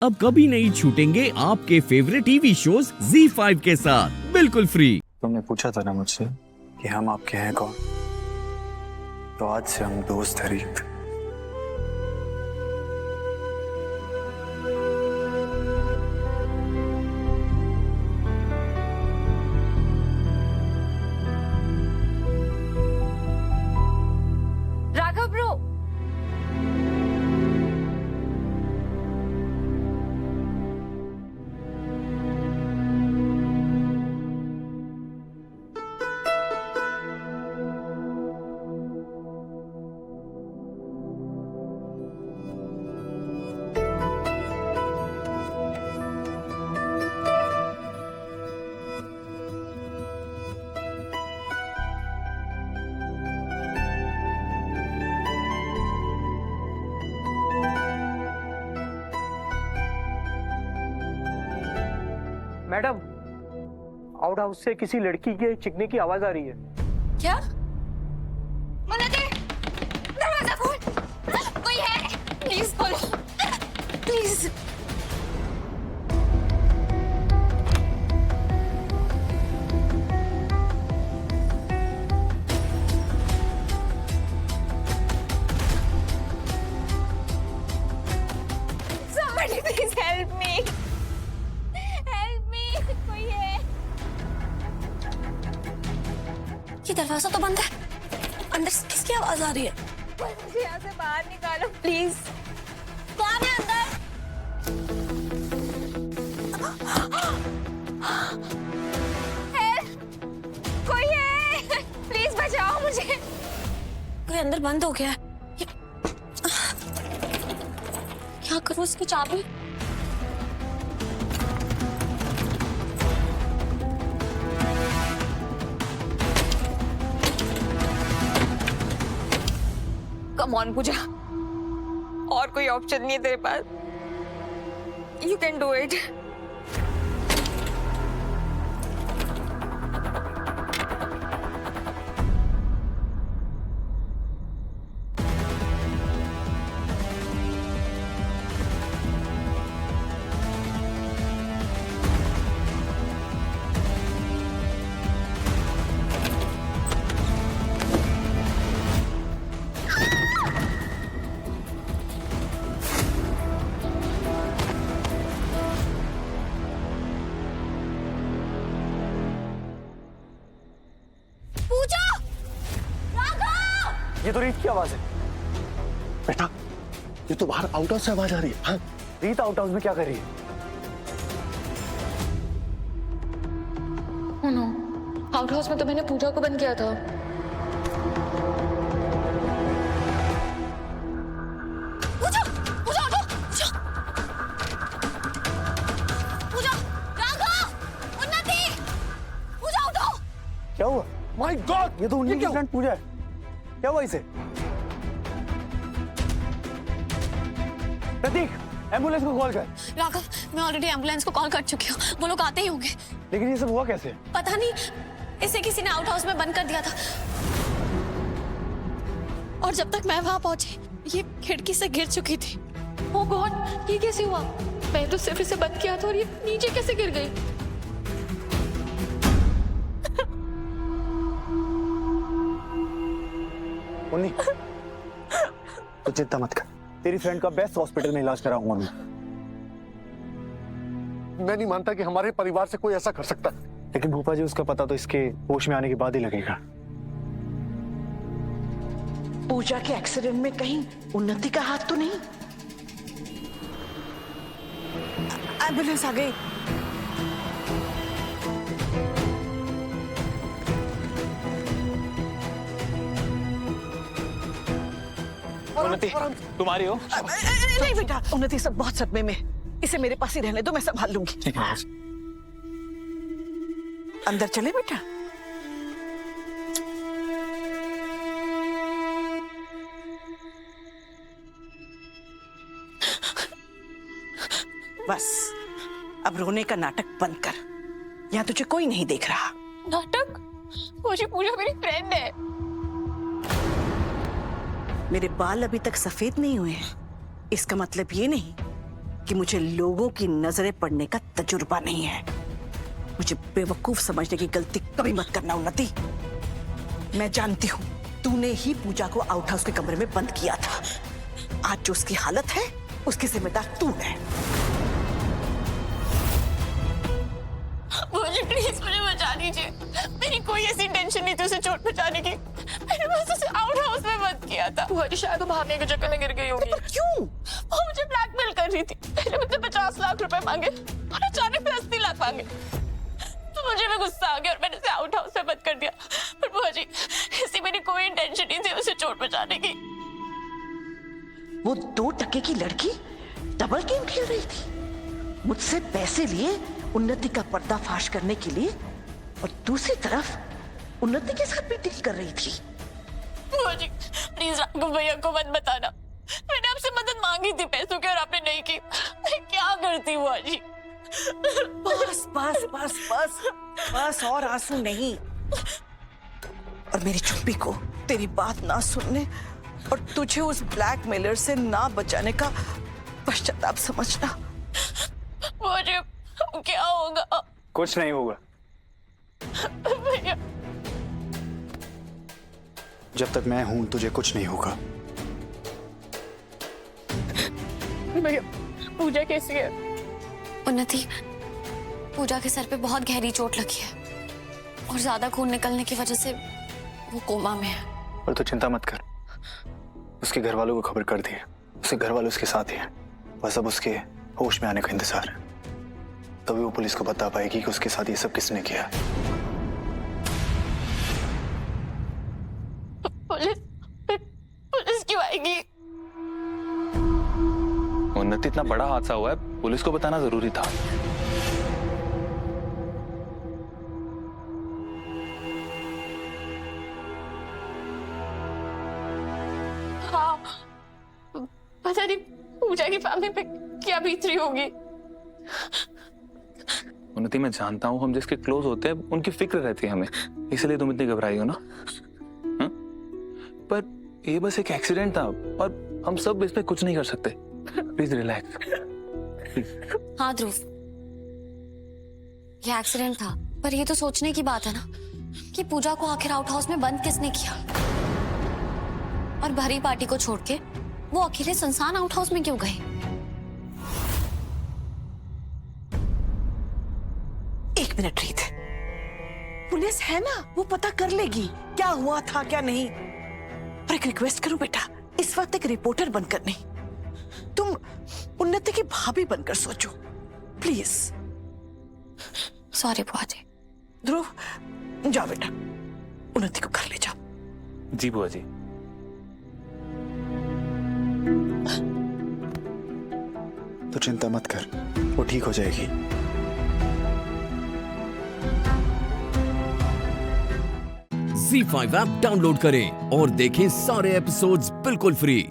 अब कभी नहीं छूटेंगे आपके फेवरेट टीवी शोज ZEE5 के साथ बिल्कुल फ्री। तुमने पूछा था ना मुझसे कि हम आपके हैं कौन, तो आज से हम दोस्त हैं रीत। Raghav bro, madam, out house से किसी लड़की के चिकने की आवाज आ रही है। क्या? मुन्नती, दरवाजा खोल। कोई है? प्लीज खोलो, please. Somebody please help me. Help me. कोई है? ये दरवाजा तो बंद है, अंदर से किसकी आवाज आ रही है? कोई मुझे यहाँ से बाहर निकालो प्लीज। कौन है अंदर? कोई है? प्लीज बचाओ मुझे। कोई अंदर बंद हो गया है। क्या करूं इसकी चाबी? कम ऑन पूजा, और कोई ऑप्शन नहीं है तेरे पास। You can do it. Pooja! Raghav! ये तो रीत की आवाज है। बेटा, ये तो बाहर आउट हाउस से आवाज आ रही है। हाँ? रीत आउट हाउस में क्या कर रही है? नो, आउट हाउस में तो मैंने पूजा को बंद किया था। पूजा! पूजा उठो! पूजा! पूजा! राघव! उन्नति! पूजा उठो! क्या हुआ? माय गॉड, ये तो उन्हीं की फ्रेंड पूजा है। क्या हुआ इसे? प्रतीक, एम्बुलेंस को कॉल कर। राघव, मैं ऑलरेडी एम्बुलेंस को कॉल कर चुकी हूँ, वो लोग आते ही होंगे। लेकिन ये सब हुआ कैसे? पता नहीं, इसे किसी ने आउट हाउस में बंद कर दिया था, और जब तक मैं वहां पहुंची ये खिड़की से गिर चुकी थी। ओह गॉड, ये कैसे हुआ? मैं तो सिर्फ इसे बंद किया था और ये नीचे कैसे गिर गई? उन्नी, तो चिंता मत कर, तेरी फ्रेंड का बेस्ट हॉस्पिटल में इलाज कराऊंगा मैं नहीं मानता कि हमारे परिवार से कोई ऐसा कर सकता है। लेकिन भूपा जी, उसका पता तो इसके होश में आने के बाद ही लगेगा। पूजा के एक्सीडेंट में कहीं उन्नति का हाथ तो नहीं? एम्बुलेंस आ गई। उन्नति, तुम्हारी हो? नहीं बेटा, उन्नति सब बहुत सदमे में, इसे मेरे पास ही रहने दो, मैं संभाल लूंगी। ठीक है। अंदर चले बेटा। बस अब रोने का नाटक बंद कर, यहाँ तुझे कोई नहीं देख रहा। नाटक? मुझे पूजा मेरी फ्रेंड है। मेरे बाल अभी तक सफेद नहीं हुए हैं, इसका मतलब ये नहीं कि मुझे लोगों की नजरें पड़ने का तजुर्बा नहीं है। मुझे बेवकूफ समझने की गलती कभी मत करना उन्नति। मैं जानती हूँ तूने ही पूजा को आउट हाउस के कमरे में बंद किया था। आज जो उसकी हालत है उसकी जिम्मेदार तू है। मुझे प्लीज मुझे बचा दीजिए। मेरी कोई ऐसी इंटेंशन नहीं थी उसे चोट पहुंचाने की। मैंने बस उसे आउट हाउस में बंद किया था। वो शायद वो भागने के चक्कर में गिर गई होगी। क्यों? वो मुझे ब्लैकमेल कर रही थी। पहले मुझसे 50 लाख रुपए मांगे और अचानक से 80 लाख मांगे। तो मुझे भी गुस्सा आ गया और मैंने उसे आउट हाउस में बंद कर दिया। पर बुआ जी ऐसी मेरी कोई इंटेंशन नहीं थी उसे चोट पहुंचाने की। वो 2 टके की लड़की डबल गेम खेल रही थी। मुझसे पैसे लिए उन्नति का पर्दाफाश करने के लिए और दूसरी तरफ उन्नति के साथ भी डील कर रही थी। बुआ जी प्लीज राघव भैया को मत बताना। मैंने आपसे मदद मांगी थी पैसों की और आपने नहीं की। मैं क्या करती बुआ जी? बस बस बस बस बस और आंसू नहीं। और मेरी चुप्पी को तेरी बात ना सुनने और तुझे उस ब्लैकमेलर से ना बचाने का पश्चाताप समझना। बुआ जी क्या होगा? कुछ नहीं होगा। भैया जब तक मैं हूं तुझे कुछ नहीं होगा। भैया पूजा कैसी है? उन्नति, पूजा के सर पे बहुत गहरी चोट लगी है और ज्यादा खून निकलने की वजह से वो कोमा में है। पर तू चिंता मत कर, उसके घर वालों को खबर कर दी है। उसके घर वाले उसके साथ ही हैं। बस अब उसके होश में आने का इंतजार है, तभी वो पुलिस को बता पाएगी कि उसके साथ ये सब किसने किया। पुलिस क्यों आएगी? उन्नति इतना बड़ा हादसा हुआ है, पुलिस को बताना जरूरी था। हाँ पता नहीं पूजा की फैमिली पे क्या बीत रही होगी। उन्नति मैं जानता हूँ हम जिसके क्लोज होते हैं उनकी फिक्र रहती है हमें, इसलिए तुम इतनी घबराई हो ना। पर ये बस एक एक्सीडेंट था और हम सब इसमें कुछ नहीं कर सकते। Please relax. हाँ ध्रुव, ये एक्सीडेंट था, पर ये तो सोचने की बात है ना कि पूजा को आखिर आउट हाउस में बंद किसने किया और भरी पार्टी को छोड़ के वो अकेले सुनसान आउट हाउस में क्यों गए? एक मिनट रीत, पुलिस है ना, वो पता कर लेगी क्या हुआ था क्या नहीं। पर एक रिक्वेस्ट करूं बेटा, इस वक्त एक रिपोर्टर बनकर नहीं, तुम उन्नति की भाभी बनकर सोचो प्लीज। सॉरी बुआ जी। ध्रुव जाओ बेटा, उन्नति को घर ले जाओ। जी बुआ जी। तो चिंता मत कर, वो ठीक हो जाएगी। Z5 ऐप डाउनलोड करें और देखें सारे एपिसोड्स बिल्कुल फ्री।